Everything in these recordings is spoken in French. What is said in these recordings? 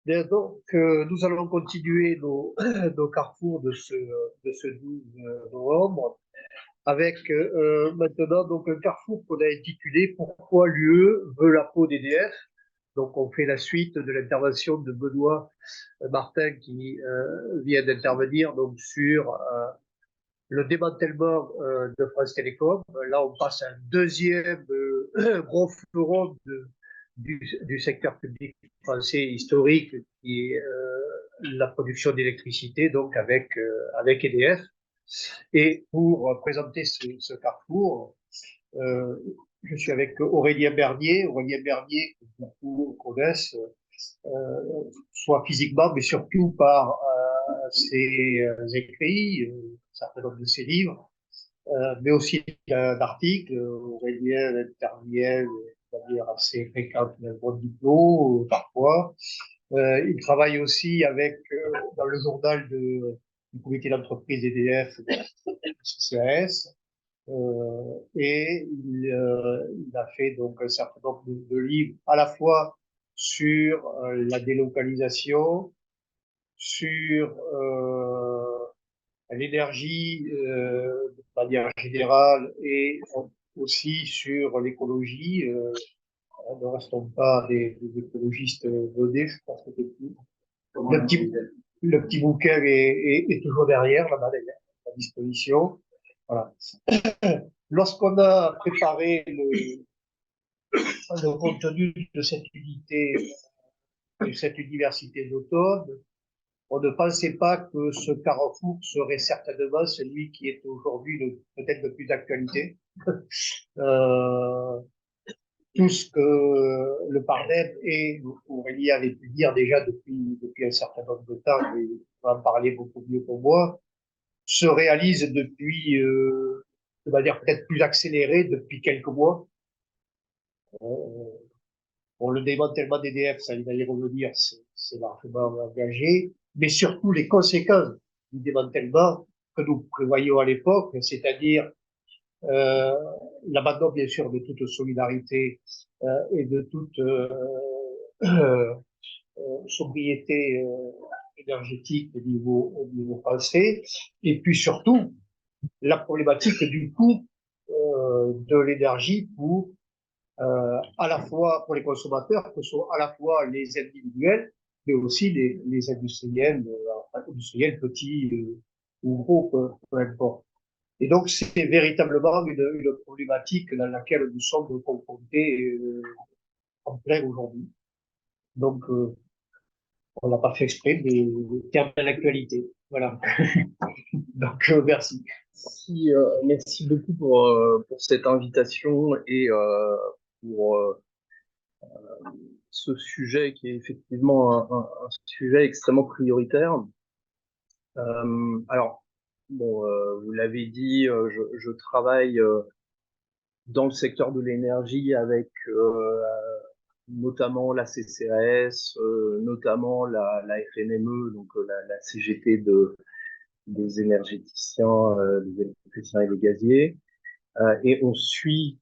Bien, donc, nous allons continuer nos carrefours de ce 12 novembre avec maintenant donc un carrefour qu'on a intitulé Pourquoi l'UE veut la peau d'EDF. Donc, on fait la suite de l'intervention de Benoît Martin qui vient d'intervenir donc sur le démantèlement de France Télécom. Là, on passe à un deuxième gros fleuron du secteur public français historique, qui est la production d'électricité, donc avec EDF. Et pour présenter ce carrefour, euh, je suis avec Aurélien Bernier, que beaucoup connaissent, soit physiquement, mais surtout par ses écrits, un certain nombre de ses livres, mais aussi d'articles. Aurélien intervient de manière assez fréquente dans le monde diplôme, parfois. Il travaille aussi dans le journal du comité d'entreprise EDF, CCAS, et il a fait donc un certain nombre de livres à la fois sur la délocalisation, sur l'énergie de manière générale et aussi sur l'écologie. Ne restons pas des écologistes donnés, je pense que le petit, le petit bouquin est toujours derrière, là-bas, à disposition. Voilà. Lorsqu'on a préparé le contenu de cette unité, de cette université d'automne, on ne pensait pas que ce carrefour serait certainement celui qui est aujourd'hui peut-être le plus d'actualité. Euh, tout ce que le Parnet et Aurélie avait pu dire déjà depuis un certain nombre de temps, mais il va en parler beaucoup mieux que moi, se réalise de manière peut-être plus accélérée depuis quelques mois. Pour le démantèlement d'EDF, ça il va y revenir, c'est largement engagé, mais surtout les conséquences du démantèlement que nous prévoyons à l'époque, c'est-à-dire euh, l'abandon bien sûr de toute solidarité et de toute euh, sobriété énergétique au niveau français, et puis surtout la problématique du coût de l'énergie pour à la fois pour les consommateurs, que sont à la fois les individuels, mais aussi industriels petits ou gros, peu importe. Et donc, c'est véritablement une problématique dans laquelle nous sommes confrontés en plein aujourd'hui. Donc, on n'a pas fait exprès, mais terme de l'actualité. Voilà. Donc, merci. Merci beaucoup pour cette invitation et pour ce sujet qui est effectivement un sujet extrêmement prioritaire. Alors, bon, vous l'avez dit, je travaille dans le secteur de l'énergie avec notamment la CCAS, notamment la FNME, donc la CGT des énergéticiens, des électriciens et des gaziers. Et on suit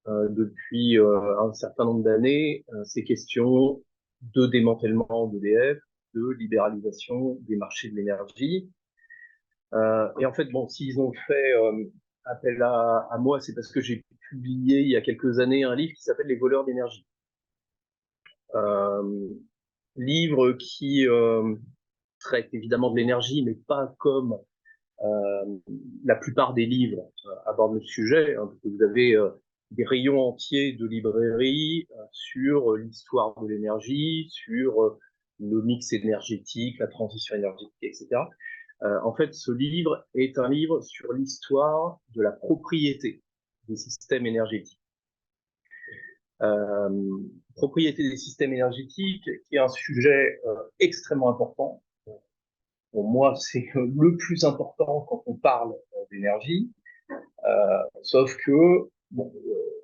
depuis un certain nombre d'années ces questions de démantèlement d'EDF, de libéralisation des marchés de l'énergie. Et en fait, bon, s'ils ont fait appel à moi, c'est parce que j'ai publié il y a quelques années un livre qui s'appelle Les voleurs d'énergie. Euh, Livre qui traite évidemment de l'énergie, mais pas comme la plupart des livres abordent le sujet, hein, parce que vous avez des rayons entiers de librairies sur l'histoire de l'énergie, sur le mix énergétique, la transition énergétique, etc. En fait, ce livre est un livre sur l'histoire de la propriété des systèmes énergétiques. Euh, Propriété des systèmes énergétiques, qui est un sujet extrêmement important. Pour moi, c'est le plus important quand on parle d'énergie. Sauf que bon,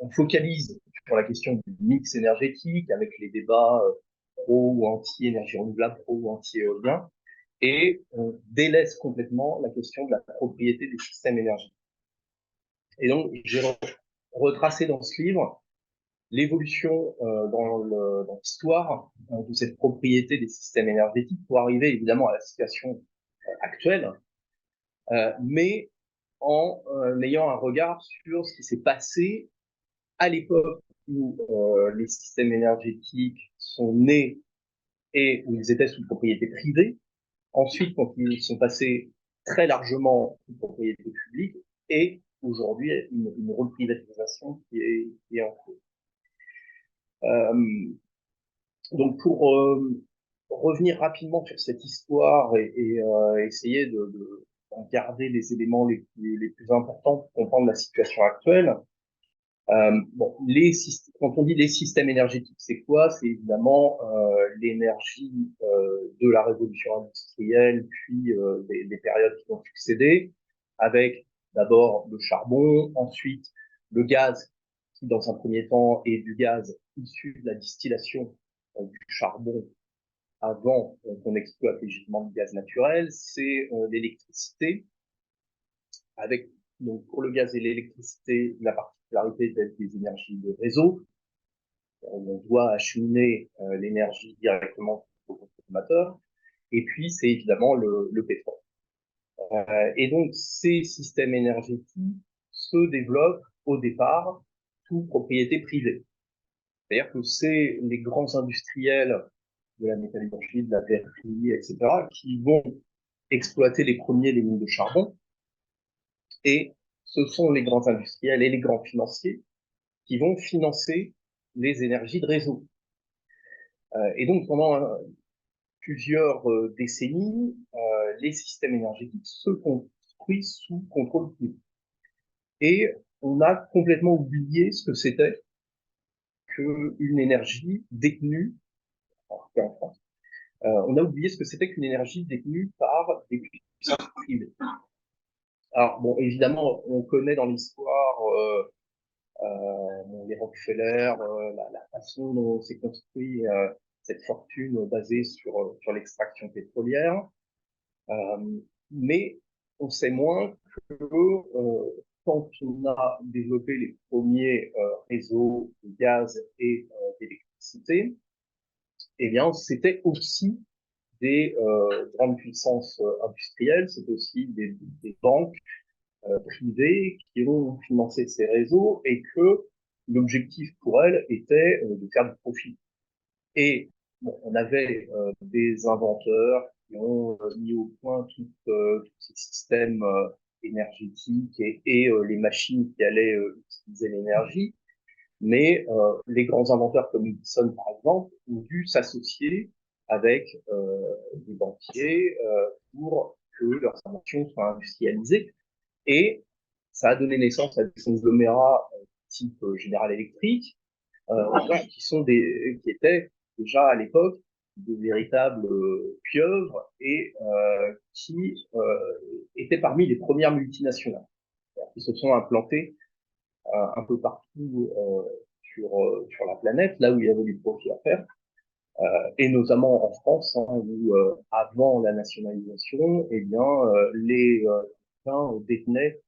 on focalise sur la question du mix énergétique avec les débats pro ou anti-énergie renouvelable, pro ou anti-éolien, et on délaisse complètement la question de la propriété des systèmes énergétiques. Et donc, j'ai retracé dans ce livre l'évolution dans l'histoire de cette propriété des systèmes énergétiques pour arriver évidemment à la situation actuelle, mais en ayant un regard sur ce qui s'est passé à l'époque où les systèmes énergétiques sont nés et où ils étaient sous propriété privée, ensuite quand ils sont passés très largement sous propriété publique, et aujourd'hui une reprivatisation qui est en cours. Donc pour revenir rapidement sur cette histoire et essayer de garder les éléments les plus importants pour comprendre la situation actuelle, bon, quand on dit les systèmes énergétiques, c'est quoi? C'est évidemment l'énergie de la révolution industrielle, puis des périodes qui ont succédé, avec d'abord le charbon, ensuite le gaz, qui dans un premier temps est du gaz issu de la distillation du charbon avant qu'on exploite les gisements de gaz naturel, c'est l'électricité, avec donc pour le gaz et l'électricité, la particularité d'être des énergies de réseau. On doit acheminer l'énergie directement au consommateur. Et puis, c'est évidemment le pétrole. Et donc, ces systèmes énergétiques se développent au départ sous propriété privée. C'est-à-dire que c'est les grands industriels de la métallurgie, de la verrerie, etc., qui vont exploiter les premiers les mines de charbon. Et ce sont les grands industriels et les grands financiers qui vont financer les énergies de réseau. Et donc, pendant plusieurs décennies, les systèmes énergétiques se construisent sous contrôle privé. Et on a complètement oublié ce que c'était qu'une énergie détenue, en France, on a oublié ce que c'était qu'une énergie détenue par des puissances privées. Alors, bon, évidemment, on connaît dans l'histoire les Rockefeller, la façon dont s'est construit cette fortune basée sur l'extraction pétrolière. Mais on sait moins que quand on a développé les premiers réseaux de gaz et d'électricité, eh bien, c'était aussi des grandes puissances industrielles, c'est aussi des banques privées qui ont financé ces réseaux et que l'objectif pour elles était de faire du profit. Et bon, on avait des inventeurs qui ont mis au point tous ces systèmes énergétiques et les machines qui allaient utiliser l'énergie. Mais les grands inventeurs comme Edison, par exemple, ont dû s'associer avec des banquiers pour que leurs inventions soient industrialisées. Et ça a donné naissance à des conglomérats type General Electric, qui étaient déjà à l'époque de véritables pieuvres et qui étaient parmi les premières multinationales, qui se sont implantées un peu partout sur la planète, là où il y avait du profit à faire, et notamment en France, hein, où avant la nationalisation, eh bien, les détenaient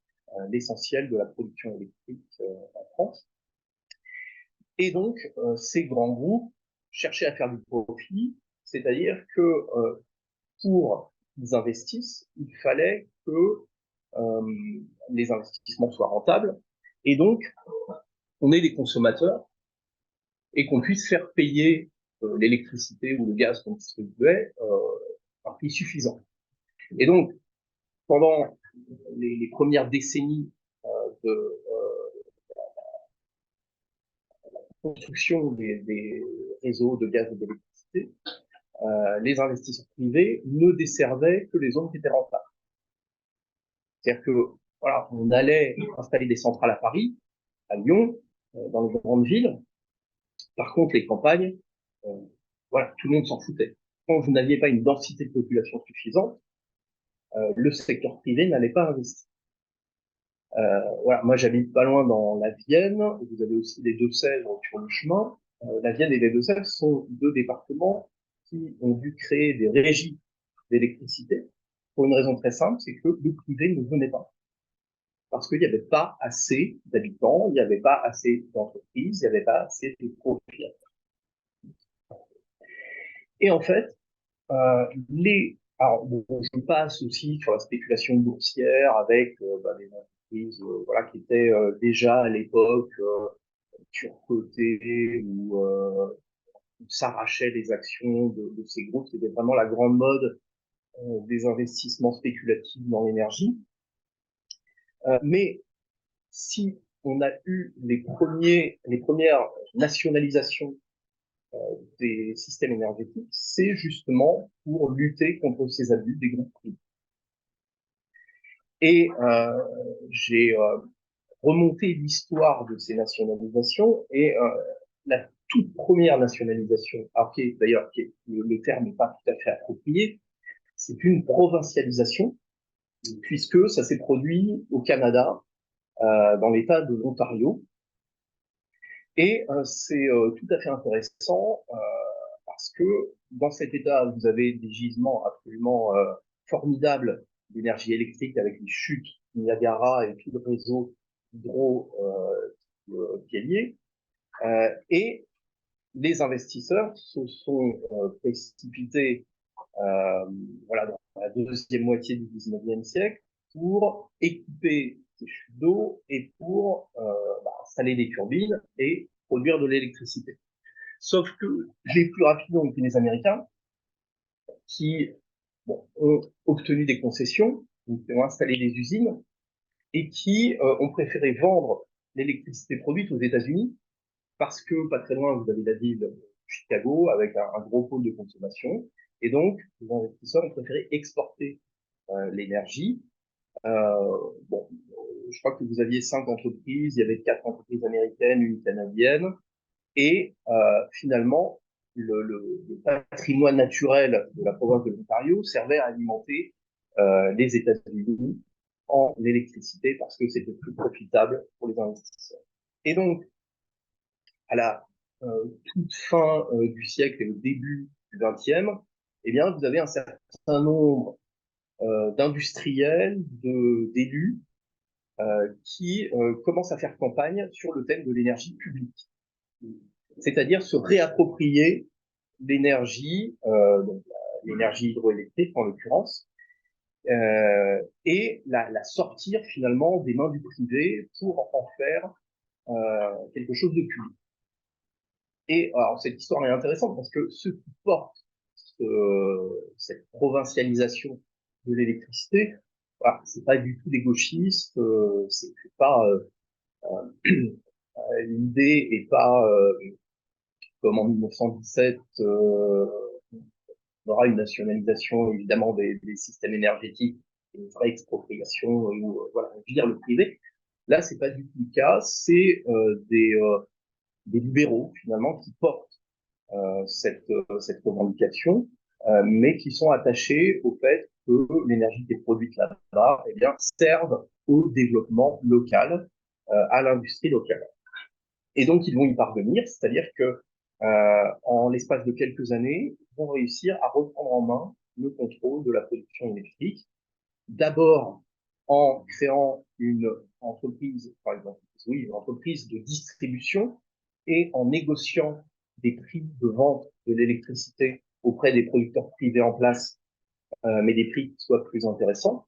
l'essentiel de la production électrique en France. Et donc, ces grands groupes cherchaient à faire du profit, c'est-à-dire que pour qu'ils investissent, il fallait que les investissements soient rentables, et donc on est des consommateurs et qu'on puisse faire payer l'électricité ou le gaz qu'on distribuait un prix suffisant. Et donc, pendant les premières décennies de construction des réseaux de gaz et d'électricité, les investisseurs privés ne desservaient que les zones qui étaient rentables. C'est-à-dire que voilà, on allait installer des centrales à Paris, à Lyon, dans les grandes villes. Par contre, les campagnes, voilà, tout le monde s'en foutait. Quand vous n'aviez pas une densité de population suffisante, le secteur privé n'allait pas investir. Voilà, moi j'habite pas loin dans la Vienne. Vous avez aussi les Deux-Sèvres sur le chemin. La Vienne et les Deux-Sèvres sont deux départements qui ont dû créer des régies d'électricité pour une raison très simple, c'est que le privé ne venait pas. parce qu'il n'y avait pas assez d'habitants, il n'y avait pas assez d'entreprises, il n'y avait pas assez de profits. Et en fait, alors, bon, je passe aussi sur la spéculation boursière avec des entreprises voilà, qui étaient déjà à l'époque surcotées ou s'arrachaient les actions de ces groupes. C'était vraiment la grande mode des investissements spéculatifs dans l'énergie. Mais si on a eu les premières nationalisations des systèmes énergétiques, c'est justement pour lutter contre ces abus des groupes privés. Et j'ai remonté l'histoire de ces nationalisations et la toute première nationalisation, alors d'ailleurs le terme n'est pas tout à fait approprié, c'est une provincialisation, puisque ça s'est produit au Canada, dans l'État de l'Ontario. Et c'est tout à fait intéressant parce que dans cet État, vous avez des gisements absolument formidables d'énergie électrique avec les chutes Niagara et tout le réseau hydro qui est lié. Et les investisseurs se sont précipités voilà, dans la deuxième moitié du 19e siècle pour équiper ces chutes d'eau et pour installer des turbines et produire de l'électricité. Sauf que les plus rapides ont été les Américains qui ont obtenu des concessions, qui ont installé des usines et qui ont préféré vendre l'électricité produite aux États-Unis parce que pas très loin, vous avez la ville de Chicago avec un gros pôle de consommation. Et donc, les investisseurs ont préféré exporter l'énergie. Je crois que vous aviez 5 entreprises, il y avait 4 entreprises américaines, une canadienne. Et finalement, le patrimoine naturel de la province de l'Ontario servait à alimenter les États-Unis en électricité parce que c'était plus profitable pour les investisseurs. Et donc, à la toute fin du siècle et au début du XXe, eh bien, vous avez un certain nombre d'industriels, d'élus qui commencent à faire campagne sur le thème de l'énergie publique, c'est-à-dire se réapproprier l'énergie, l'énergie hydroélectrique en l'occurrence, et la sortir finalement des mains du privé pour en faire quelque chose de public. Et alors cette histoire est intéressante parce que ceux qui portent cette provincialisation de l'électricité, voilà, c'est pas du tout des gauchistes, c'est pas l'idée est pas comme en 1917, on aura une nationalisation évidemment des systèmes énergétiques, une vraie expropriation ou voilà, vire le privé. Là, c'est pas du tout le cas. C'est des libéraux finalement qui portent cette revendication, mais qui sont attachés au fait que l'énergie qui est produite là-bas, eh bien, serve au développement local, à l'industrie locale. Et donc, ils vont y parvenir, c'est-à-dire que en l'espace de quelques années, ils vont réussir à reprendre en main le contrôle de la production électrique. D'abord en créant une entreprise, par exemple, oui, une entreprise de distribution et en négociant des prix de vente de l'électricité auprès des producteurs privés en place, mais des prix qui soient plus intéressants.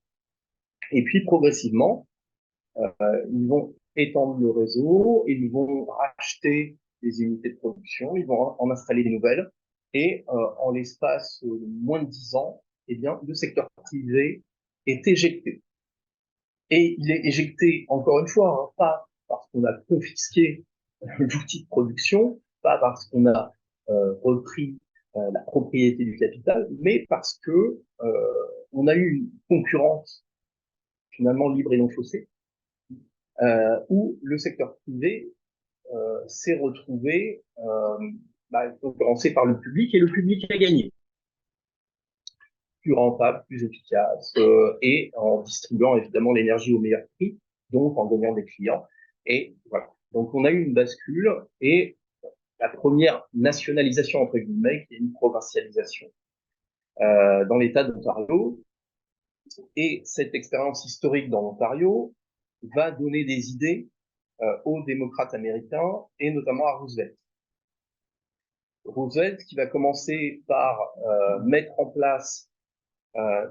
Et puis progressivement, ils vont étendre le réseau, ils vont racheter des unités de production, ils vont en installer des nouvelles, et en l'espace de moins de 10 ans, eh bien, le secteur privé est éjecté. Et il est éjecté, encore une fois, hein, pas parce qu'on a confisqué l'outil de production, pas parce qu'on a repris la propriété du capital, mais parce que on a eu une concurrence finalement libre et non faussée, où le secteur privé s'est retrouvé concurrencé par le public et le public a gagné. Plus rentable, plus efficace, et en distribuant évidemment l'énergie au meilleur prix, donc en gagnant des clients. Et voilà. Donc on a eu une bascule et la première nationalisation entre guillemets, qui est une provincialisation dans l'État d'Ontario. Et cette expérience historique dans l'Ontario va donner des idées aux démocrates américains et notamment à Roosevelt. Roosevelt qui va commencer par mettre en place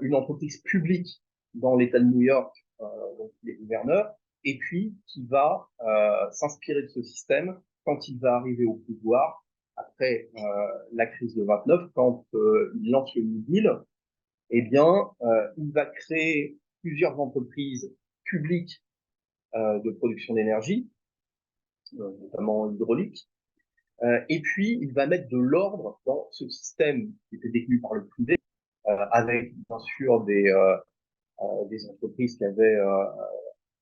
une entreprise publique dans l'État de New York, donc les gouverneurs, et puis qui va s'inspirer de ce système quand il va arriver au pouvoir après la crise de 29, quand il lance le New Deal. Eh bien, il va créer plusieurs entreprises publiques de production d'énergie, notamment hydraulique, et puis il va mettre de l'ordre dans ce système qui était détenu par le privé, avec bien sûr des entreprises qui avaient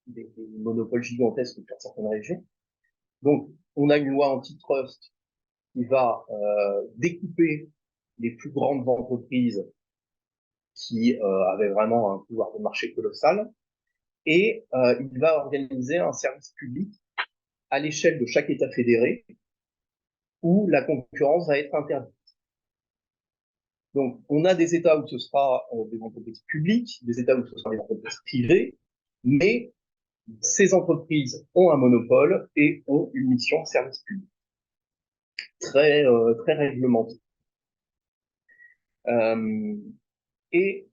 des monopoles gigantesques sur certaines régions. Donc, on a une loi antitrust qui va découper les plus grandes entreprises qui avaient vraiment un pouvoir de marché colossal, et il va organiser un service public à l'échelle de chaque État fédéré où la concurrence va être interdite. Donc, on a des États où ce sera des entreprises publiques, des États où ce sera des entreprises privées, mais ces entreprises ont un monopole et ont une mission de service public très réglementée. Et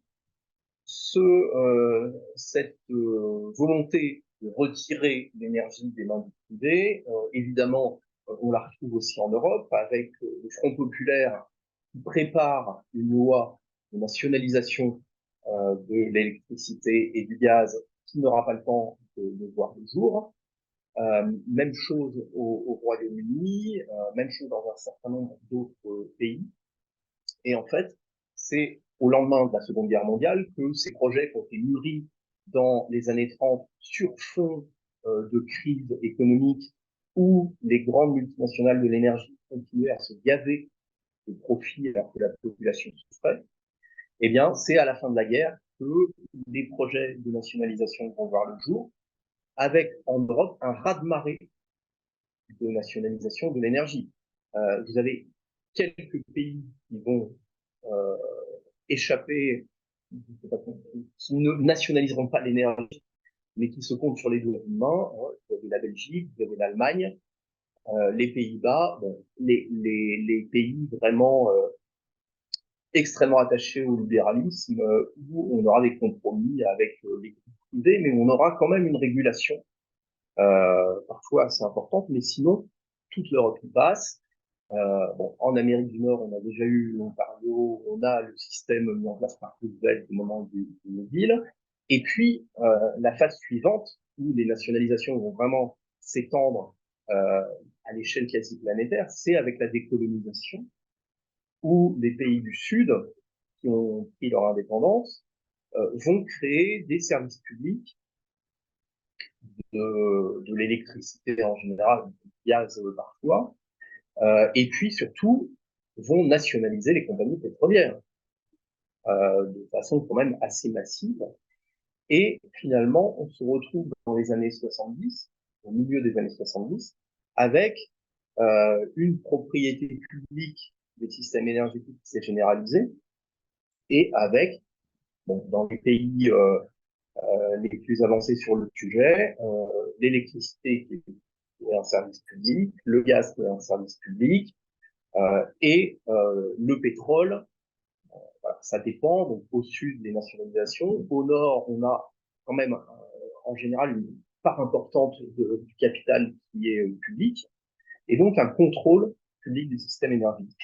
cette volonté de retirer l'énergie des mains du privé, évidemment, on la retrouve aussi en Europe avec le Front populaire qui prépare une loi de nationalisation de l'électricité et du gaz qui n'aura pas le temps de voir le jour. Même chose au Royaume-Uni, même chose dans un certain nombre d'autres pays. Et en fait, c'est au lendemain de la Seconde Guerre mondiale que ces projets ont été mûris dans les années 30 sur fond de crise économique où les grandes multinationales de l'énergie continuaient à se gaver de profits alors que la population souffrait. Eh bien, c'est à la fin de la guerre que les projets de nationalisation vont voir le jour, avec en Europe un raz-de-marée de nationalisation de l'énergie. Vous avez quelques pays qui vont échapper, qui ne nationaliseront pas l'énergie, mais qui se comptent sur les doigts d'une main. Vous avez la Belgique, vous avez l'Allemagne, les Pays-Bas, bon, les pays vraiment extrêmement attachés au libéralisme, où on aura des compromis avec les groupes privés, mais on aura quand même une régulation parfois assez importante, mais sinon, toute l'Europe y passe. Bon, en Amérique du Nord, on a déjà eu l'Ontario, on a le système mis en place par Roosevelt au moment du New Deal. Et puis, la phase suivante, où les nationalisations vont vraiment s'étendre à l'échelle quasi planétaire, c'est avec la décolonisation, où les pays du Sud, qui ont pris leur indépendance, vont créer des services publics de l'électricité en général, du gaz parfois, et puis surtout vont nationaliser les compagnies pétrolières de façon quand même assez massive. Et finalement, on se retrouve dans les années 70, au milieu des années 70, avec une propriété publique des systèmes énergétiques qui s'est généralisée, et avec, bon, dans les pays les plus avancés sur le sujet, l'électricité qui est un service public, le gaz qui est un service public, et le pétrole, voilà, ça dépend. Donc au sud, les nationalisations. Au nord, on a quand même en général une part importante du capital qui est public, et donc un contrôle public du système énergétique.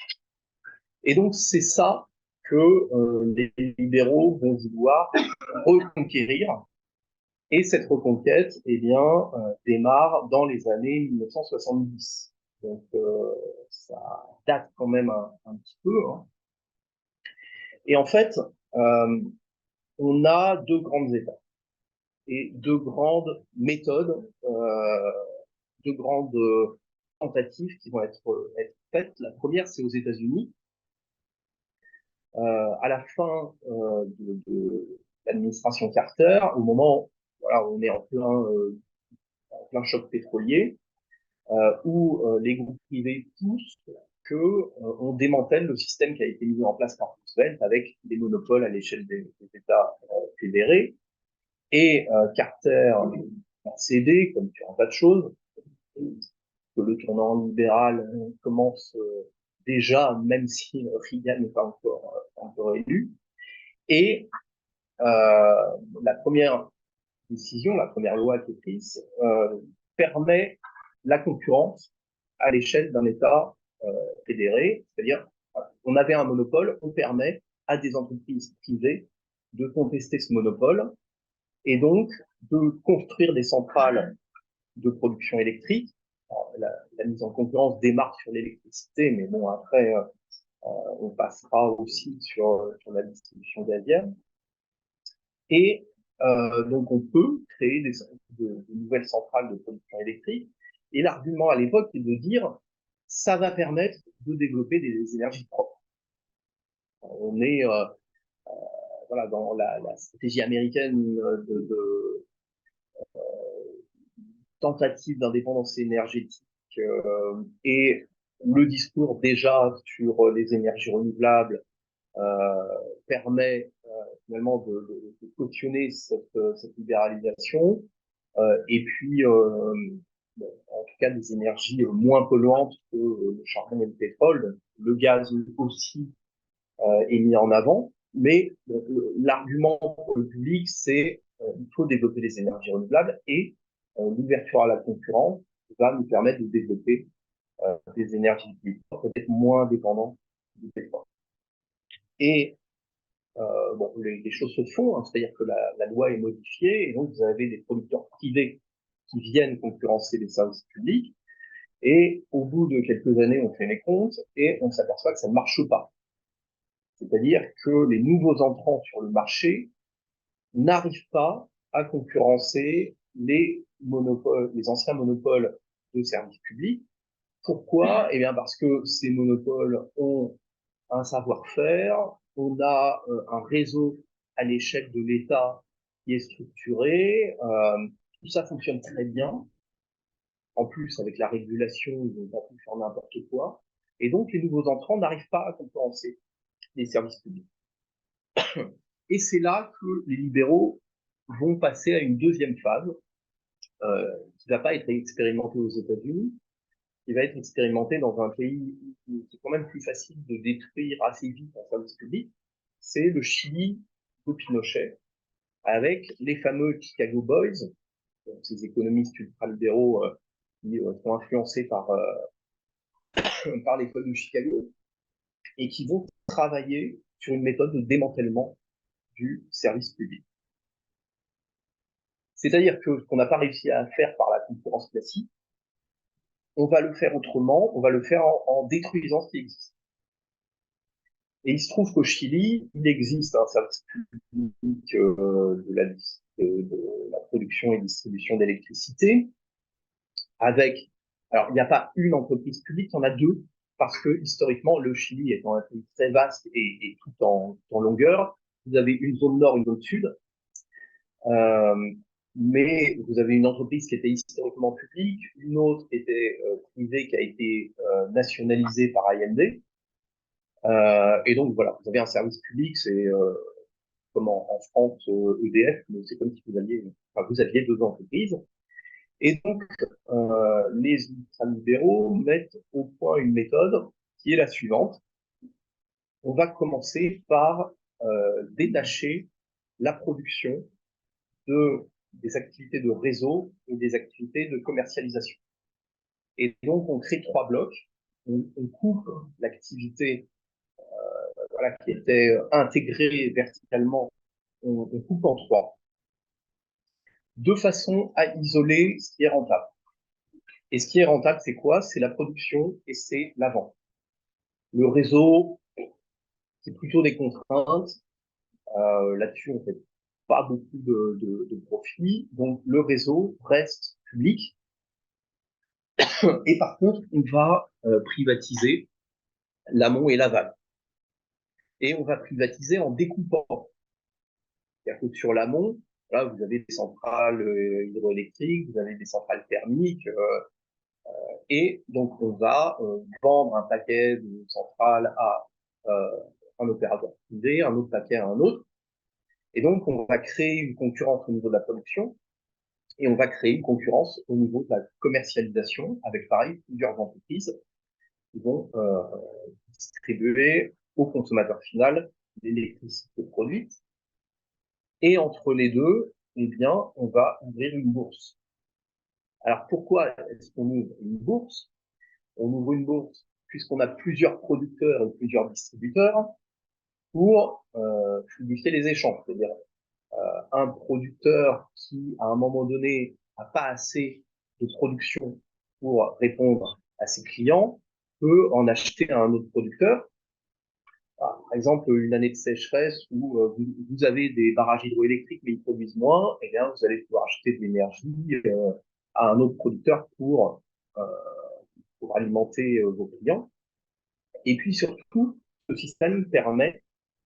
Et donc c'est ça que les libéraux vont vouloir reconquérir. Et cette reconquête, eh bien, démarre dans les années 1970. Donc, ça date quand même un petit peu. Hein. Et en fait, on a deux grandes étapes et deux grandes méthodes, deux grandes tentatives qui vont être faites. La première, c'est aux États-Unis. À la fin de l'administration Carter, au moment voilà, où on est en plein choc pétrolier, où les groupes privés poussent que on démantèle le système qui a été mis en place par Roosevelt avec des monopoles à l'échelle des États fédérés. Et Carter céder, comme sur un tas de choses, que le tournant libéral commence déjà, même si Reagan n'est pas encore élu. Et la première décision, la première loi qui est prise, permet la concurrence à l'échelle d'un État fédéré, c'est-à-dire on avait un monopole, on permet à des entreprises privées de contester ce monopole et donc de construire des centrales de production électrique. Alors, la mise en concurrence démarre sur l'électricité, mais bon, après, on passera aussi sur la distribution gazière. Et donc, on peut créer de nouvelles centrales de production électrique. Et l'argument à l'époque est de dire, ça va permettre de développer des énergies propres. On est voilà, dans la stratégie américaine de tentative d'indépendance énergétique et le discours déjà sur les énergies renouvelables permet finalement de cautionner cette libéralisation et puis en tout cas des énergies moins polluantes que le charbon et le pétrole. Le gaz aussi est mis en avant, mais l'argument pour le public, c'est il faut développer les énergies renouvelables et l'ouverture à la concurrence va nous permettre de développer des énergies peut-être moins dépendantes du pétrole. Et bon, les choses se font, hein, c'est-à-dire que la loi est modifiée et donc vous avez des producteurs privés qui viennent concurrencer les services publics. Et au bout de quelques années, on fait les comptes et on s'aperçoit que ça ne marche pas. C'est-à-dire que les nouveaux entrants sur le marché n'arrivent pas à concurrencer les monopoles, les anciens monopoles de services publics. Pourquoi? Eh bien, parce que ces monopoles ont un savoir-faire, on a un réseau à l'échelle de l'État qui est structuré, tout ça fonctionne très bien. En plus, avec la régulation, ils n'ont pas pu faire n'importe quoi. Et donc, les nouveaux entrants n'arrivent pas à concurrencer les services publics. Et c'est là que les libéraux vont passer à une deuxième phase qui ne va pas être expérimentée aux États-Unis, qui va être expérimentée dans un pays qui est quand même plus facile de détruire assez vite un service public, c'est le Chili de Pinochet, avec les fameux Chicago Boys, donc ces économistes ultralibéraux qui sont influencés par l'école de Chicago, et qui vont travailler sur une méthode de démantèlement du service public. C'est-à-dire que ce qu'on n'a pas réussi à faire par la concurrence classique, on va le faire autrement, on va le faire en détruisant ce qui existe. Et il se trouve qu'au Chili, il existe un service public de la production et distribution d'électricité, avec, alors il n'y a pas une entreprise publique, il y en a deux, parce que historiquement, le Chili étant un pays très vaste et tout en longueur, vous avez une zone nord, une zone sud, mais vous avez une entreprise qui était historiquement publique, une autre qui était privée, qui a été nationalisée par Allende. Et donc voilà, vous avez un service public, c'est comme en France EDF, mais c'est comme si vous aviez deux entreprises. Et donc les ultralibéraux mettent au point une méthode qui est la suivante. On va commencer par détacher la production des activités de réseau et des activités de commercialisation. Et donc, on crée trois blocs. On coupe l'activité voilà, qui était intégrée verticalement, on coupe en trois, de façon à isoler ce qui est rentable. Et ce qui est rentable, c'est quoi? C'est la production et c'est la vente. Le réseau, c'est plutôt des contraintes. Là-dessus, on fait pas beaucoup de profit. Donc, le réseau reste public. Et par contre, on va privatiser l'amont et l'aval. Et on va privatiser en découpant. C'est-à-dire que sur l'amont, là, vous avez des centrales hydroélectriques, vous avez des centrales thermiques, et donc on va vendre un paquet de centrales à un opérateur privé, un autre paquet à un autre. Et donc, on va créer une concurrence au niveau de la production. Et on va créer une concurrence au niveau de la commercialisation avec, pareil, plusieurs entreprises qui vont distribuer au consommateur final l'électricité produite. Et entre les deux, eh bien, on va ouvrir une bourse. Alors pourquoi est-ce qu'on ouvre une bourse? On ouvre une bourse puisqu'on a plusieurs producteurs et plusieurs distributeurs pour fluidifier les échanges. C'est-à-dire un producteur qui, à un moment donné, n'a pas assez de production pour répondre à ses clients, peut en acheter à un autre producteur. Par exemple, une année de sécheresse où vous avez des barrages hydroélectriques mais ils produisent moins, eh bien, vous allez pouvoir acheter de l'énergie à un autre producteur euh, pour alimenter vos clients. Et puis surtout, ce système permet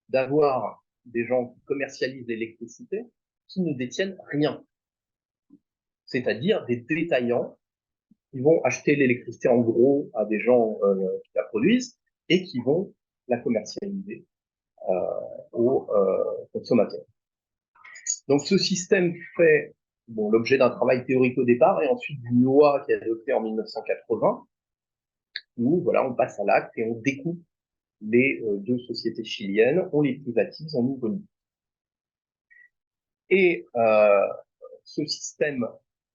d'avoir des gens qui commercialisent l'électricité qui ne détiennent rien, c'est-à-dire des détaillants qui vont acheter l'électricité en gros à des gens qui la produisent et qui vont la commercialiser aux consommateurs. Donc ce système fait l'objet d'un travail théorique au départ et ensuite d'une loi qui est adoptée en 1980 où voilà, on passe à l'acte et on découpe les deux sociétés chiliennes, on les privatise, on ouvre une. Et ce système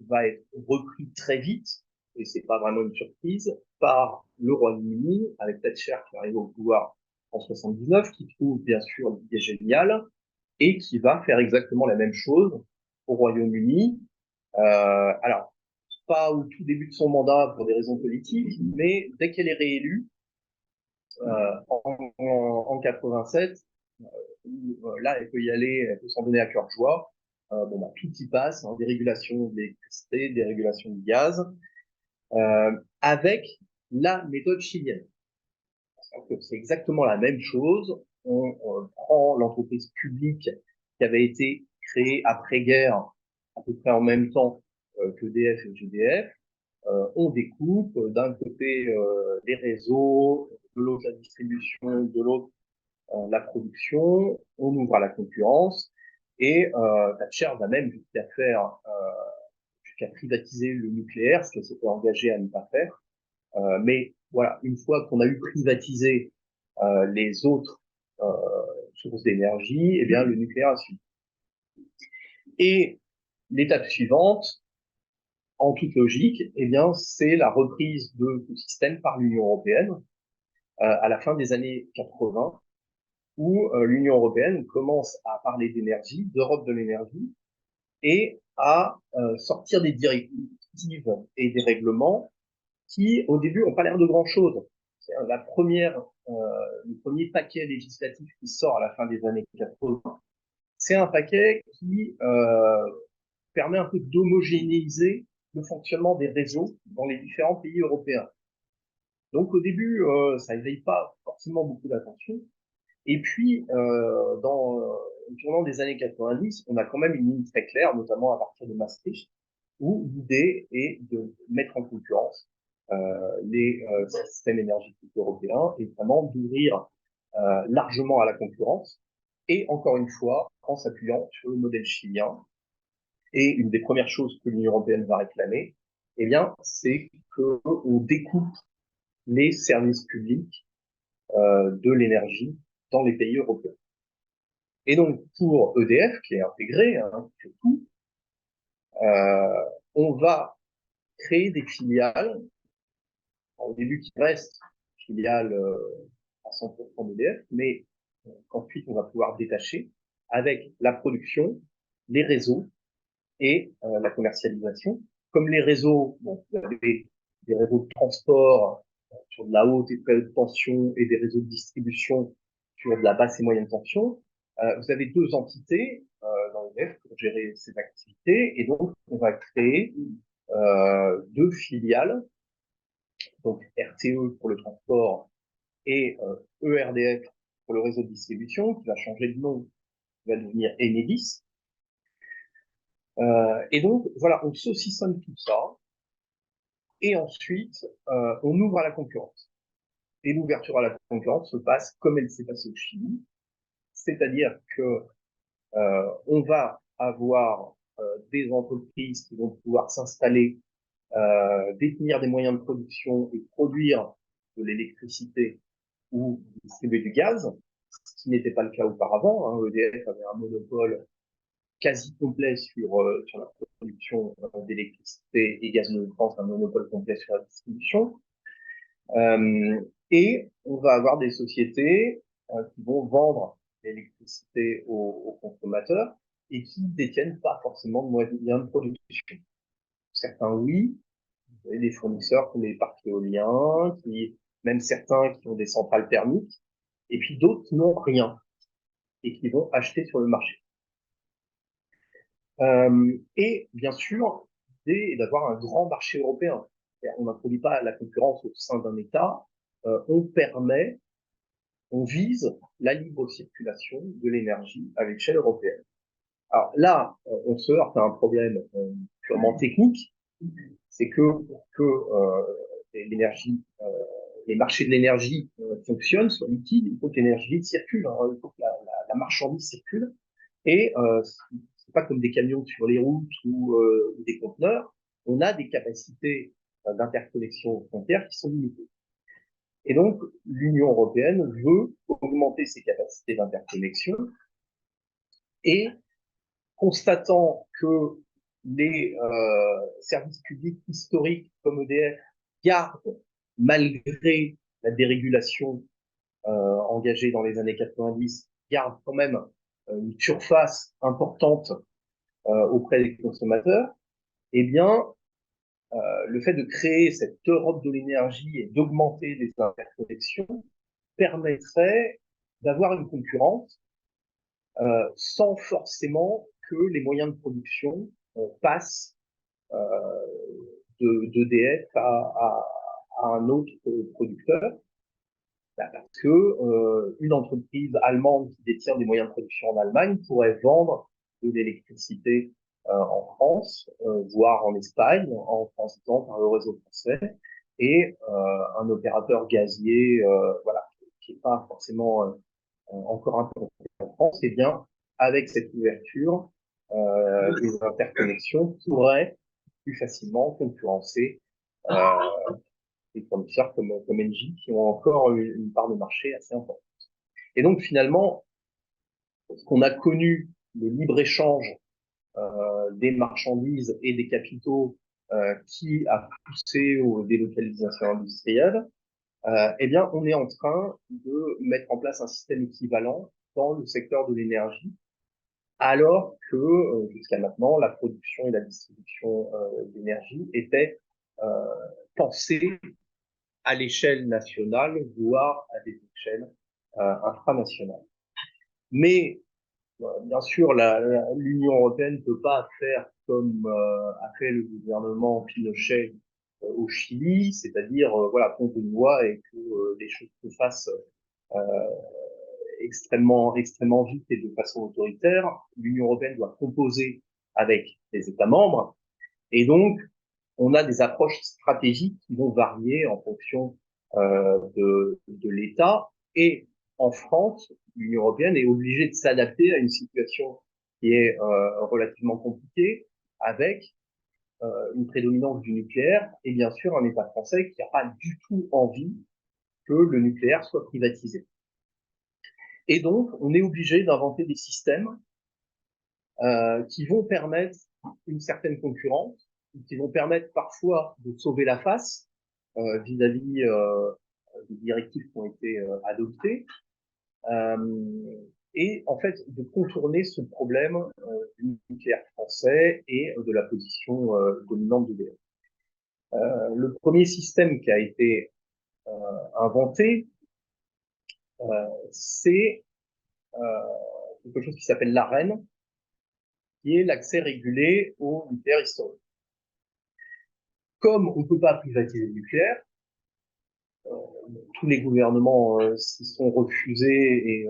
va être repris très vite, et c'est pas vraiment une surprise, par le Royaume-Uni, avec Thatcher qui arrive au pouvoir en 79, qui trouve bien sûr l'idée géniale, et qui va faire exactement la même chose au Royaume-Uni. Alors, pas au tout début de son mandat pour des raisons politiques, mais dès qu'elle est réélue, en 87, là, elle peut y aller, elle peut s'en donner à cœur joie. Tout y passe, hein, des régulations de l'électricité, des régulations du gaz, avec la méthode chilienne. C'est exactement la même chose. On prend l'entreprise publique qui avait été créée après-guerre, à peu près en même temps qu'EDF et GDF. On découpe d'un côté les réseaux, de l'autre la distribution, de l'autre la production, on ouvre à la concurrence et Thatcher va même jusqu'à privatiser le nucléaire, ce qu'elle s'était engagée à ne pas faire. Mais voilà, une fois qu'on a eu privatisé les autres euh, sources d'énergie, eh bien le nucléaire a suivi. Et l'étape suivante, en toute logique, eh bien c'est la reprise de ce système par l'Union européenne à la fin des années 80 où l'Union européenne commence à parler d'énergie, d'Europe de l'énergie, et à sortir des directives et des règlements qui, au début, n'ont pas l'air de grand-chose. Le premier paquet législatif qui sort à la fin des années 80, c'est un paquet qui permet un peu d'homogénéiser le fonctionnement des réseaux dans les différents pays européens. Donc au début, ça n'éveille pas forcément beaucoup d'attention. Et puis, au tournant des années 90, on a quand même une ligne très claire, notamment à partir de Maastricht, où l'idée est de mettre en concurrence les systèmes énergétiques européens et vraiment d'ouvrir largement à la concurrence. Et encore une fois, en s'appuyant sur le modèle chilien. Et une des premières choses que l'Union européenne va réclamer, eh bien, c'est qu'on découpe les services publics de l'énergie dans les pays européens. Et donc, pour EDF, qui est intégré, hein, surtout, on va créer des filiales, au début qui restent filiales à 100% d'EDF, mais qu'ensuite on va pouvoir détacher avec la production, les réseaux et la commercialisation. Comme les réseaux, bon, vous avez des réseaux de transport sur de la haute et très haute tension et des réseaux de distribution sur de la basse et moyenne tension. Vous avez deux entités dans l'EDF pour gérer ces activités et donc on va créer deux filiales, donc RTE pour le transport et ERDF pour le réseau de distribution qui va changer de nom, qui va devenir Enedis. Et donc voilà, on saucissonne tout ça et ensuite on ouvre à la concurrence. Et l'ouverture à la concurrence se passe comme elle s'est passée au Chili, c'est-à-dire que on va avoir des entreprises qui vont pouvoir s'installer, détenir des moyens de production et produire de l'électricité ou distribuer du gaz, ce qui n'était pas le cas auparavant. Hein. EDF avait un monopole quasi complet sur la production d'électricité et gaz de France, un monopole complet sur la distribution. Et on va avoir des sociétés qui vont vendre l'électricité aux consommateurs et qui ne détiennent pas forcément de moyens de production. Certains, oui, vous avez des fournisseurs comme les parcs éoliens, même certains qui ont des centrales thermiques, et puis d'autres qui n'ont rien et qui vont acheter sur le marché. Et bien sûr, l'idée est d'avoir un grand marché européen. On n'introduit pas la concurrence au sein d'un État, on vise la libre circulation de l'énergie à l'échelle européenne. Alors là, on se heurte à un problème purement technique, c'est que pour que les marchés de l'énergie fonctionnent, soient liquides, il faut que l'énergie circule, hein, il faut que la marchandise circule. Et c'est pas comme des camions sur les routes ou des conteneurs, on a des capacités d'interconnexion aux frontières qui sont limitées. Et donc, l'Union européenne veut augmenter ses capacités d'interconnexion et constatant que les services publics historiques comme EDF gardent, malgré la dérégulation engagée dans les années 90, gardent quand même une surface importante auprès des consommateurs, eh bien, le fait de créer cette Europe de l'énergie et d'augmenter les interconnexions permettrait d'avoir une concurrence sans forcément que les moyens de production passent d'EDF à un autre producteur. Parce que une entreprise allemande qui détient des moyens de production en Allemagne pourrait vendre de l'électricité en France, voire en Espagne, en transitant par le réseau français, et un opérateur gazier, voilà, qui n'est pas forcément encore important en France, eh bien, avec cette ouverture, les interconnexions pourraient plus facilement concurrencer des fournisseurs comme Engie qui ont encore une part de marché assez importante. Et donc finalement, ce qu'on a connu, le libre-échange des marchandises et des capitaux qui a poussé aux délocalisations industrielles, eh bien, on est en train de mettre en place un système équivalent dans le secteur de l'énergie, alors que jusqu'à maintenant, la production et la distribution d'énergie étaient pensées à l'échelle nationale, voire à des échelles infranationales. Mais bien sûr, l'Union européenne ne peut pas faire comme a fait le gouvernement Pinochet au Chili, c'est-à-dire voilà, pomper une loi et que les choses se fassent extrêmement vite et de façon autoritaire. L'Union européenne doit composer avec les États membres, et donc on a des approches stratégiques qui vont varier en fonction de l'État. Et en France, l'Union européenne est obligée de s'adapter à une situation qui est relativement compliquée, avec une prédominance du nucléaire et bien sûr un État français qui n'a pas du tout envie que le nucléaire soit privatisé. Et donc, on est obligé d'inventer des systèmes qui vont permettre une certaine concurrence, qui vont permettre parfois de sauver la face vis-à-vis des directives qui ont été adoptées, et en fait de contourner ce problème du nucléaire français et de la position dominante de l'EDF. Le premier système qui a été inventé, c'est quelque chose qui s'appelle l'AREN, qui est l'accès régulé au nucléaire historique. Comme on ne peut pas privatiser le nucléaire, tous les gouvernements s'y sont refusés et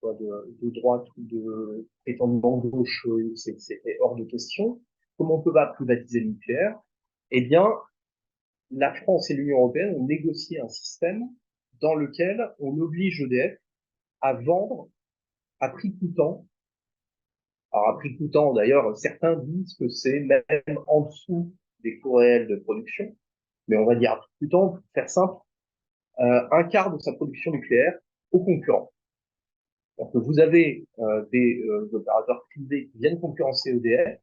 de droite ou de prétendant gauche, c'était hors de question. Comme on ne peut pas privatiser le nucléaire, eh bien, la France et l'Union européenne ont négocié un système dans lequel on oblige EDF à vendre à prix coûtant. Alors, à prix coûtant, d'ailleurs, certains disent que c'est même en dessous des coûts réels de production. Mais on va dire à prix coûtant, pour faire simple, un quart de sa production nucléaire aux concurrents. Donc, vous avez des opérateurs privés qui viennent concurrencer EDF,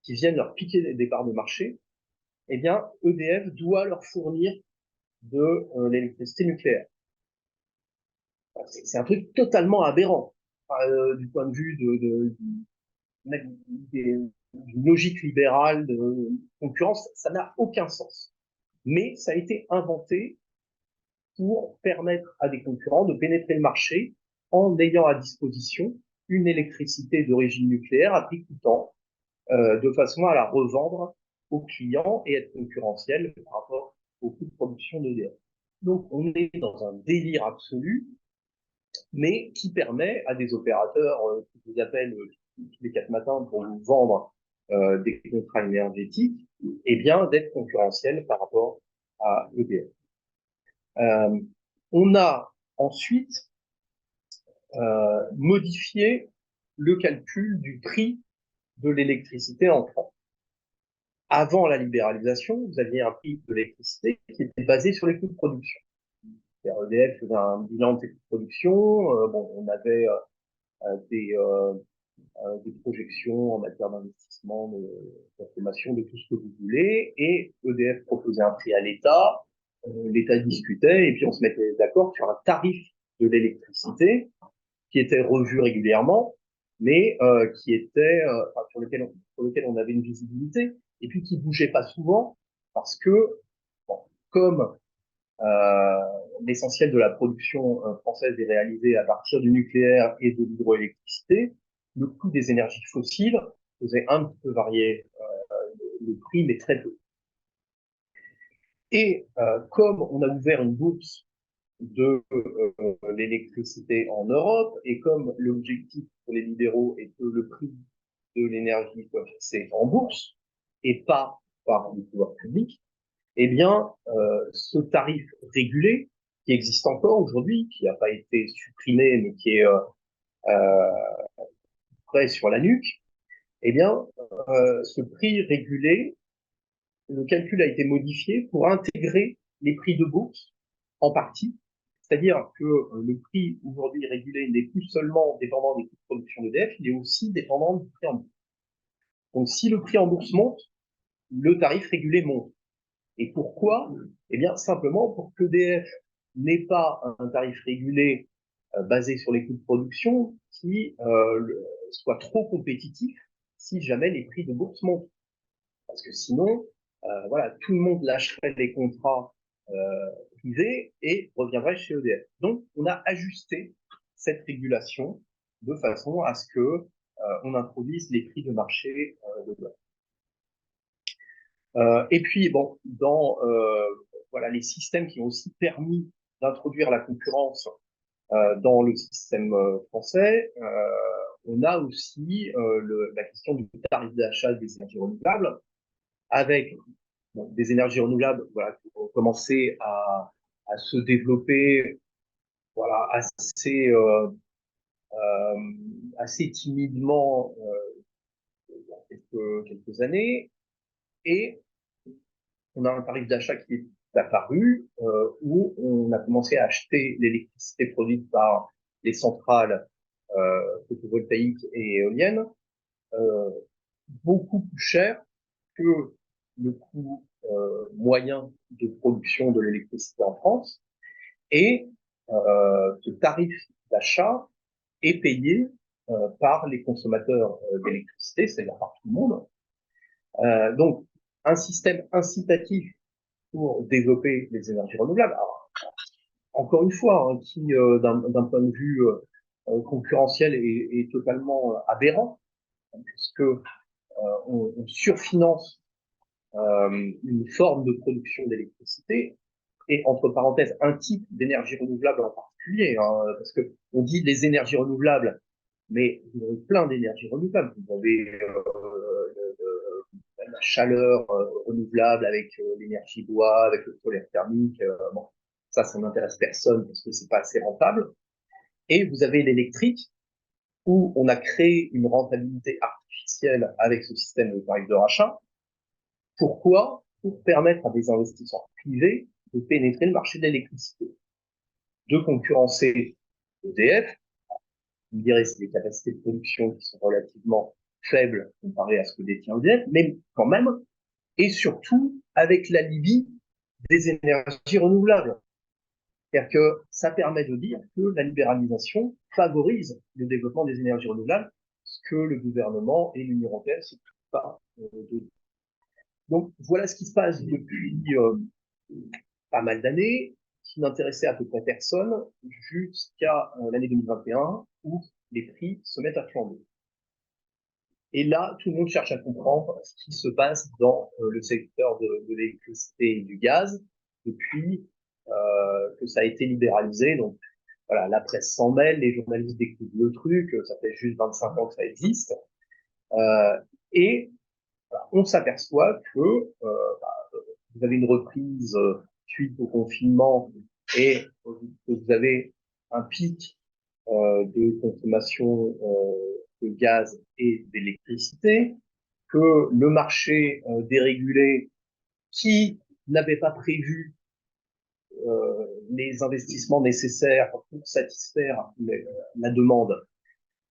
qui viennent leur piquer des parts de marché. Eh bien, EDF doit leur fournir de l'électricité nucléaire. C'est un truc totalement aberrant du point de vue d'une logique libérale de concurrence. Ça n'a aucun sens. Mais ça a été inventé pour permettre à des concurrents de pénétrer le marché en ayant à disposition une électricité d'origine nucléaire à prix coûtant, de façon à la revendre aux clients et être concurrentiel par rapport au coût de production d'EDF. Donc on est dans un délire absolu, mais qui permet à des opérateurs qui vous appellent tous les 4 matins pour vous vendre des contrats énergétiques, eh bien d'être concurrentiel par rapport à EDF. On a ensuite modifié le calcul du prix de l'électricité en France. Avant la libéralisation, vous aviez un prix de l'électricité qui était basé sur les coûts de production. EDF faisait un bilan de ses coûts de production. Bon, on avait des projections en matière d'investissement, de consommation, de tout ce que vous voulez. Et EDF proposait un prix à l'État. L'État discutait et puis on se mettait d'accord sur un tarif de l'électricité qui était revu régulièrement, mais qui était sur lequel on avait une visibilité et puis qui bougeait pas souvent parce que bon, comme l'essentiel de la production française est réalisé à partir du nucléaire et de l'hydroélectricité, le coût des énergies fossiles faisait un petit peu varier le prix, mais très peu. Et comme on a ouvert une bourse de l'électricité en Europe, et comme l'objectif pour les libéraux est que le prix de l'énergie soit fixé en bourse et pas par le pouvoir public, eh bien, ce tarif régulé, qui existe encore aujourd'hui, qui n'a pas été supprimé, mais qui est prêt sur la nuque, eh bien, ce prix régulé, le calcul a été modifié pour intégrer les prix de bourse en partie. C'est-à-dire que le prix aujourd'hui régulé n'est plus seulement dépendant des coûts de production d'EDF, il est aussi dépendant du prix en bourse. Donc, si le prix en bourse monte, le tarif régulé monte. Et pourquoi? Eh bien, simplement pour que EDF n'ait pas un tarif régulé basé sur les coûts de production qui soit trop compétitif si jamais les prix de bourse montent. Parce que sinon, voilà, tout le monde lâcherait les contrats privés et reviendrait chez EDF. Donc, on a ajusté cette régulation de façon à ce que on introduise les prix de marché de base. Et puis, bon, dans voilà, les systèmes qui ont aussi permis d'introduire la concurrence dans le système français, on a aussi la question du tarif d'achat des énergies renouvelables, avec des énergies renouvelables voilà, qui ont commencé à se développer voilà, assez timidement il y a quelques années. Et on a un tarif d'achat qui est apparu où on a commencé à acheter l'électricité produite par les centrales photovoltaïques et éoliennes beaucoup plus cher que le coût moyen de production de l'électricité en France. Et ce tarif d'achat est payé par les consommateurs d'électricité, c'est-à-dire par tout le monde. Donc, un système incitatif pour développer les énergies renouvelables. Alors, encore une fois, hein, qui, d'un point de vue concurrentiel, est totalement aberrant, puisque on surfinance une forme de production d'électricité et, entre parenthèses, un type d'énergie renouvelable en particulier, hein, parce que on dit les énergies renouvelables, mais vous avez plein d'énergies renouvelables. Vous avez la chaleur renouvelable avec l'énergie bois, avec le solaire thermique. Bon, ça n'intéresse personne parce que c'est pas assez rentable. Et vous avez l'électrique où on a créé une rentabilité artificielle avec ce système de tarif de rachat. Pourquoi? Pour permettre à des investisseurs privés de pénétrer le marché de l'électricité, de concurrencer EDF. Vous me direz, c'est des capacités de production qui sont relativement faibles comparées à ce que détient EDF, mais quand même, et surtout avec la Libye des énergies renouvelables. C'est-à-dire que ça permet de dire que la libéralisation favorise le développement des énergies renouvelables, ce que le gouvernement et l'Union européenne ne s'y trouvent pas de. Donc voilà ce qui se passe depuis pas mal d'années, qui n'intéressait à peu près personne, jusqu'à l'année 2021, où les prix se mettent à flamber. Et là, tout le monde cherche à comprendre ce qui se passe dans le secteur de l'électricité et du gaz depuis que ça a été libéralisé. Donc voilà, la presse s'en mêle, les journalistes découvrent le truc, ça fait juste 25 ans que ça existe. Et voilà, on s'aperçoit que vous avez une reprise suite au confinement et que vous avez un pic de consommation de gaz et d'électricité, que le marché dérégulé qui n'avait pas prévu les investissements nécessaires pour satisfaire la demande,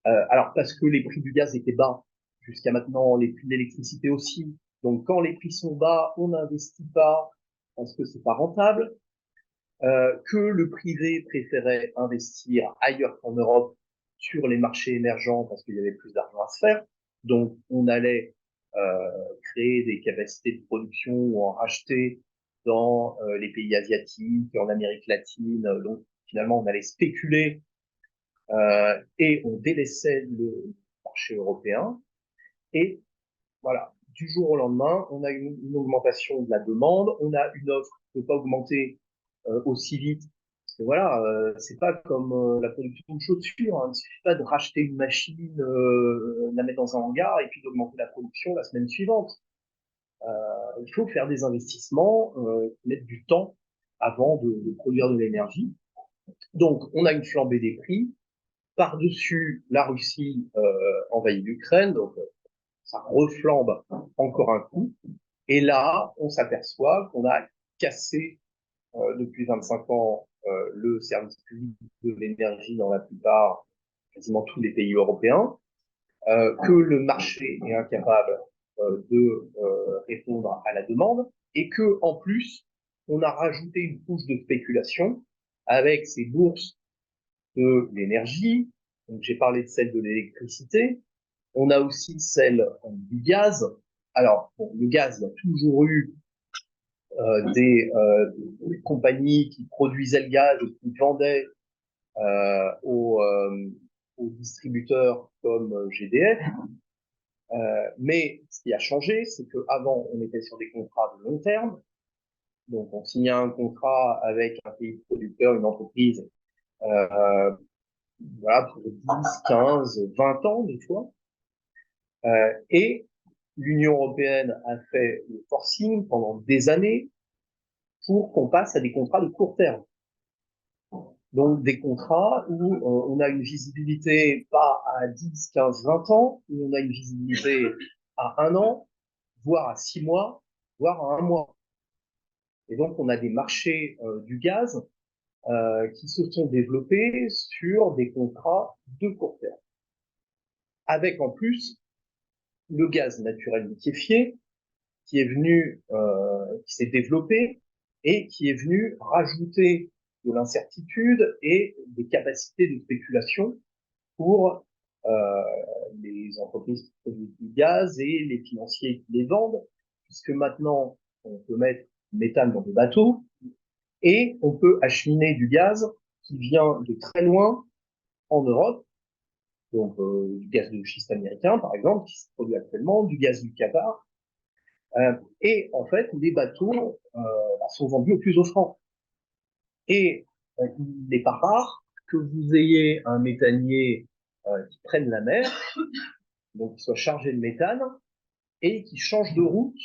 alors parce que les prix du gaz étaient bas, jusqu'à maintenant les prix de l'électricité aussi, donc quand les prix sont bas, on n'investit pas parce que c'est pas rentable, que le privé préférait investir ailleurs qu'en Europe sur les marchés émergents parce qu'il y avait plus d'argent à se faire. Donc, on allait créer des capacités de production ou en racheter dans les pays asiatiques, en Amérique latine. Donc, finalement, on allait spéculer et on délaissait le marché européen. Et voilà, du jour au lendemain, on a une augmentation de la demande, on a une offre qui ne peut pas augmenter aussi vite. Parce que voilà, c'est pas comme la production de chaussures, hein. Il ne suffit pas de racheter une machine, la mettre dans un hangar et puis d'augmenter la production la semaine suivante. Il faut faire des investissements, mettre du temps avant de produire de l'énergie. Donc, on a une flambée des prix. Par-dessus, la Russie envahit l'Ukraine, donc ça reflambe encore un coup. Et là, on s'aperçoit qu'on a cassé depuis 25 ans le service public de l'énergie dans la plupart, quasiment tous les pays européens, que le marché est incapable de répondre à la demande et que, en plus, on a rajouté une couche de spéculation avec ces bourses de l'énergie. Donc, j'ai parlé de celle de l'électricité. On a aussi celle du gaz. Alors, bon, le gaz, il y a toujours eu des compagnies qui produisaient le gaz et qui vendaient aux distributeurs comme GDF. Mais ce qui a changé, c'est qu'avant, on était sur des contrats de long terme. Donc, on signait un contrat avec un pays producteur, une entreprise, voilà, pour 10, 15, 20 ans, des fois. Et l'Union européenne a fait le forcing pendant des années pour qu'on passe à des contrats de court terme. Donc des contrats où on a une visibilité pas à 10, 15, 20 ans, où on a une visibilité à 1 an, voire à 6 mois, voire à 1 mois. Et donc on a des marchés du gaz qui se sont développés sur des contrats de court terme. Avec en plus le gaz naturel liquéfié qui est venu, qui s'est développé et qui est venu rajouter de l'incertitude et des capacités de spéculation pour les entreprises qui produisent du gaz et les financiers qui les vendent, puisque maintenant, on peut mettre du méthane dans des bateaux et on peut acheminer du gaz qui vient de très loin en Europe, donc du gaz de schiste américain, par exemple, qui se produit actuellement, du gaz du Qatar. Et en fait, les bateaux sont vendus au plus offrant. Et il n'est pas rare que vous ayez un méthanier qui prenne la mer, donc qui soit chargé de méthane, et qui change de route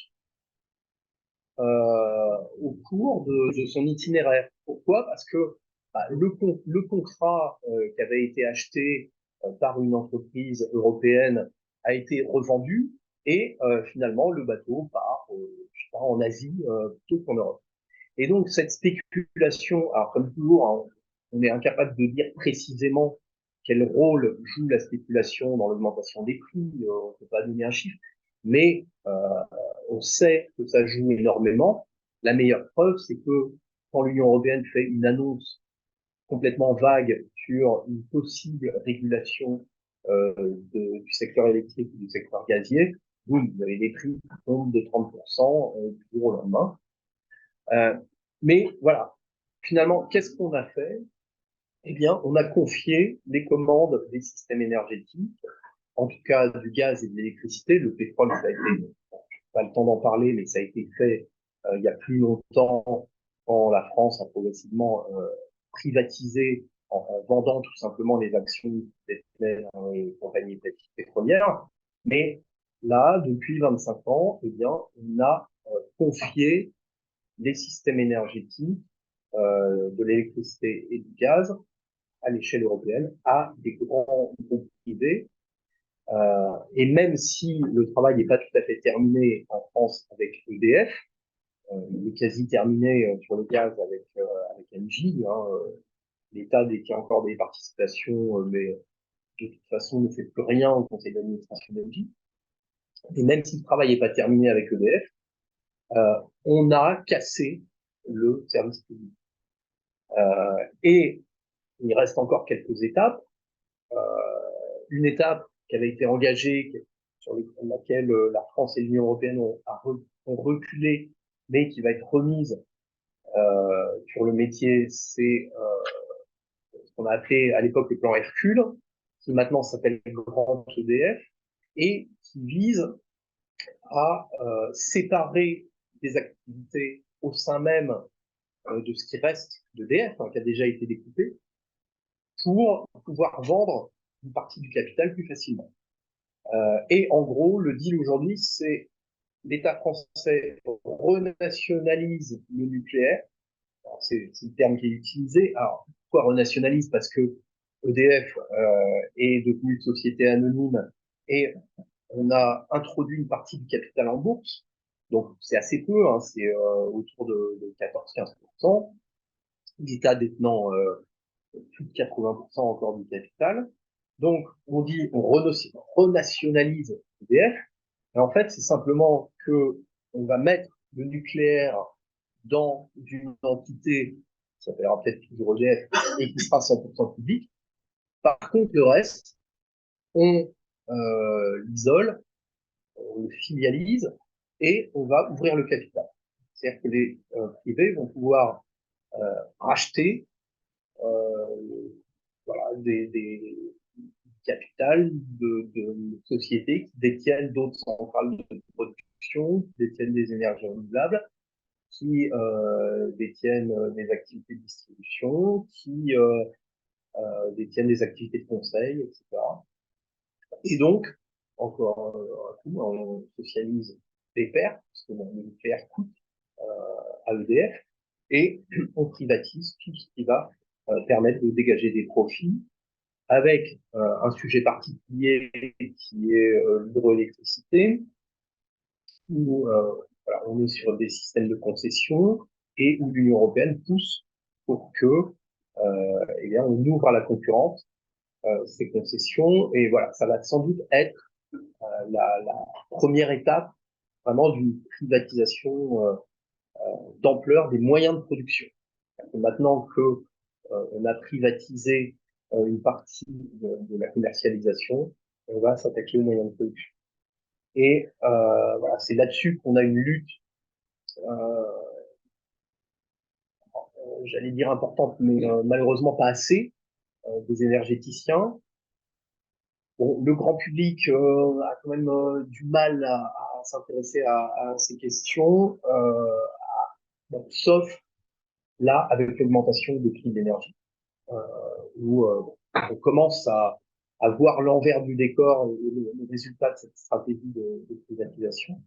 au cours de son itinéraire. Pourquoi? Parce que le contrat qui avait été acheté par une entreprise européenne a été revendu et finalement le bateau part, je sais pas, en Asie plutôt qu'en Europe. Et donc cette spéculation, alors comme toujours, hein, on est incapable de dire précisément quel rôle joue la spéculation dans l'augmentation des prix, on ne peut pas donner un chiffre, mais on sait que ça joue énormément. La meilleure preuve, c'est que quand l'Union européenne fait une annonce complètement vague sur une possible régulation du secteur électrique ou du secteur gazier, vous avez des prix qui tombent de 30% du jour au lendemain. Mais voilà, finalement, qu'est-ce qu'on a fait? Eh bien, on a confié les commandes des systèmes énergétiques, en tout cas du gaz et de l'électricité. Le pétrole, ça a été, pas le temps d'en parler, mais ça a été fait il y a plus longtemps quand la France a progressivement privatisé en vendant tout simplement les actions des compagnies pétrolières. Mais là, depuis 25 ans, eh bien, on a confié les systèmes énergétiques de l'électricité et du gaz à l'échelle européenne à des grands groupes privés. Et même si le travail n'est pas tout à fait terminé en France avec EDF, il est quasi terminé sur le gaz avec Engie. Hein, l'État détient encore des participations, mais de toute façon ne fait plus rien au conseil d'administration d'Engie. Et même si le travail n'est pas terminé avec EDF, on a cassé le service public. Et il reste encore quelques étapes. Une étape qui avait été engagée, sur laquelle la France et l'Union européenne ont reculé, mais qui va être remise sur le métier, c'est ce qu'on a appelé à l'époque le plan Hercule, qui maintenant s'appelle Grand EDF, et qui vise à séparer des activités au sein même de ce qui reste d'EDF, hein, qui a déjà été découpé, pour pouvoir vendre une partie du capital plus facilement. Et en gros, le deal aujourd'hui, c'est l'État français renationalise le nucléaire. C'est le terme qui est utilisé. Alors, pourquoi renationalise? Parce que EDF est devenue une société anonyme et on a introduit une partie du capital en bourse. Donc, c'est assez peu, hein, c'est autour de 14-15%. L'État détenant plus de 80% encore du capital. Donc, on dit, on renationalise EDF. Et en fait, c'est simplement que on va mettre le nucléaire dans une entité qui s'appellera peut-être toujours EDF et qui sera 100% public. Par contre, le reste, on l'isole, on le filialise et on va ouvrir le capital. C'est-à-dire que les privés vont pouvoir racheter voilà, des capital de sociétés qui détiennent d'autres centrales de production, qui détiennent des énergies renouvelables, qui détiennent des activités de distribution, qui détiennent des activités de conseil, etc. Et donc, encore un coup, on socialise les pertes, parce que le nucléaire coûte à EDF, et on privatise tout ce qui va permettre de dégager des profits avec un sujet particulier qui est l'hydroélectricité, où voilà, on est sur des systèmes de concession et où l'Union européenne pousse pour que eh bien, on ouvre à la concurrence ces concessions. Et voilà, ça va sans doute être la première étape vraiment d'une privatisation d'ampleur des moyens de production. Maintenant que on a privatisé une partie de la commercialisation, on va s'attaquer aux moyens de production. Et voilà, c'est là-dessus qu'on a une lutte, euh, j'allais dire importante, mais malheureusement pas assez, des énergéticiens. Bon, le grand public a quand même du mal à s'intéresser à ces questions, bon, sauf là avec l'augmentation des prix de l'énergie, où on commence à voir l'envers du décor et le résultat de cette stratégie de privatisation.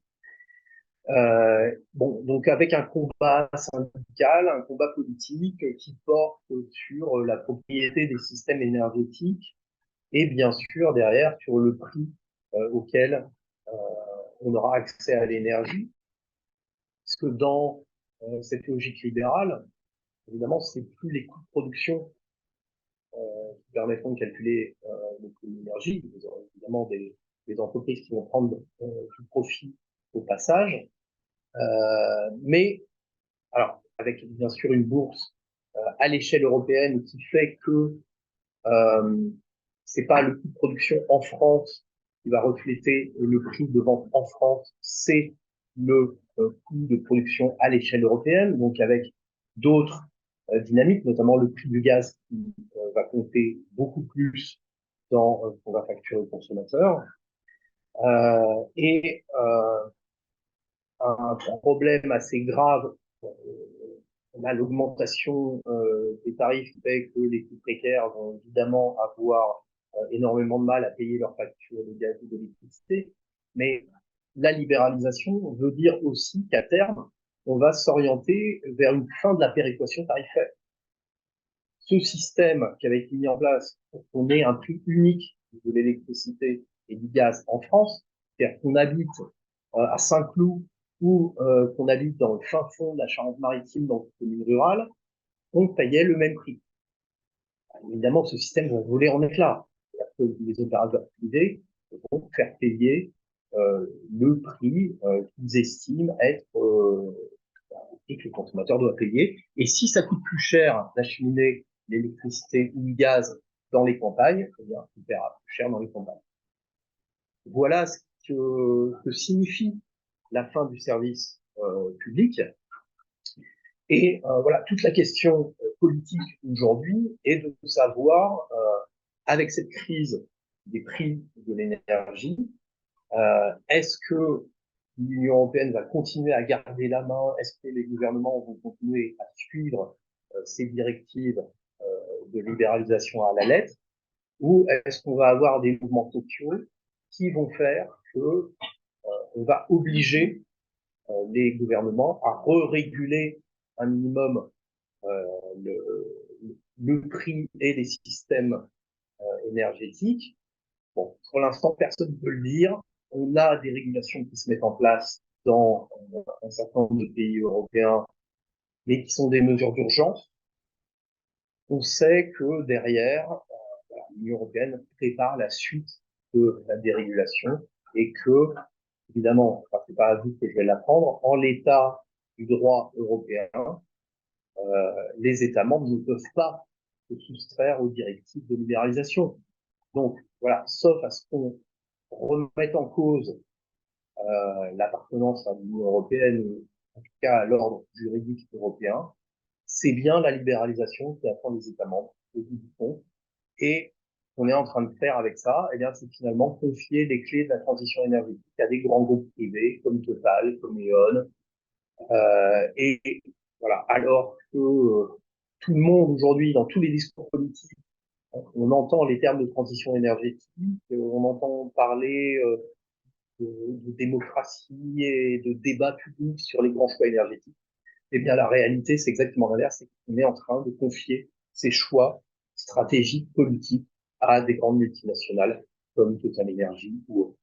Bon, donc avec un combat syndical, un combat politique qui porte sur la propriété des systèmes énergétiques et bien sûr derrière sur le prix auquel on aura accès à l'énergie. Parce que dans cette logique libérale, évidemment, c'est plus les coûts de production qui permettront de calculer le coût de l'énergie. Vous aurez évidemment des entreprises qui vont prendre du profit au passage, mais alors avec bien sûr une bourse à l'échelle européenne qui fait que c'est pas le coût de production en France qui va refléter le prix de vente en France, c'est le coût de production à l'échelle européenne, donc avec d'autres dynamiques, notamment le prix du gaz qui va compter beaucoup plus dans ce qu'on va facturer aux consommateurs. Et un problème assez grave, on a l'augmentation des tarifs qui fait que les coûts précaires vont évidemment avoir énormément de mal à payer leurs factures de gaz ou d'électricité. Mais la libéralisation veut dire aussi qu'à terme, on va s'orienter vers une fin de la péréquation tarifaire. Ce système qui avait été mis en place pour qu'on ait un prix unique de l'électricité et du gaz en France, c'est-à-dire qu'on habite à Saint-Cloud ou qu'on habite dans le fin fond de la Charente-Maritime, dans une commune rurale, on payait le même prix. Évidemment, ce système va voler en éclats. C'est-à-dire que les opérateurs privés vont faire payer le prix qu'ils estiment être et que le consommateur doit payer. Et si ça coûte plus cher d'acheminer l'électricité ou le gaz dans les campagnes, eh bien, il paiera plus cher dans les campagnes. Voilà ce que signifie la fin du service public. Et voilà, toute la question politique aujourd'hui est de savoir, avec cette crise des prix de l'énergie, est-ce que l'Union européenne va continuer à garder la main? Est-ce que les gouvernements vont continuer à suivre ces directives de libéralisation à la lettre? Ou est-ce qu'on va avoir des mouvements sociaux qui vont faire que on va obliger les gouvernements à re-réguler un minimum le prix et les systèmes énergétiques? Bon, pour l'instant, personne ne peut le dire. On a des régulations qui se mettent en place dans un certain nombre de pays européens, mais qui sont des mesures d'urgence. On sait que derrière, l'Union européenne prépare la suite de la dérégulation et que, évidemment, enfin, c'est pas à vous que je vais l'apprendre, en l'état du droit européen, les États membres ne peuvent pas se soustraire aux directives de libéralisation. Donc, voilà, sauf à ce qu'on remette en cause l'appartenance à l'Union européenne, ou en tout cas à l'ordre juridique européen, c'est bien la libéralisation qui attend les États membres au bout du compte. Et ce qu'on est en train de faire avec ça, eh bien, c'est finalement confier les clés de la transition énergétique à des grands groupes privés comme Total, comme E.ON. Et voilà, alors que tout le monde aujourd'hui, dans tous les discours politiques, on entend les termes de transition énergétique, on entend parler de démocratie et de débat public sur les grands choix énergétiques. Eh bien, la réalité, c'est exactement l'inverse, c'est qu'on est en train de confier ces choix stratégiques, politiques, à des grandes multinationales comme Total Energy ou autres.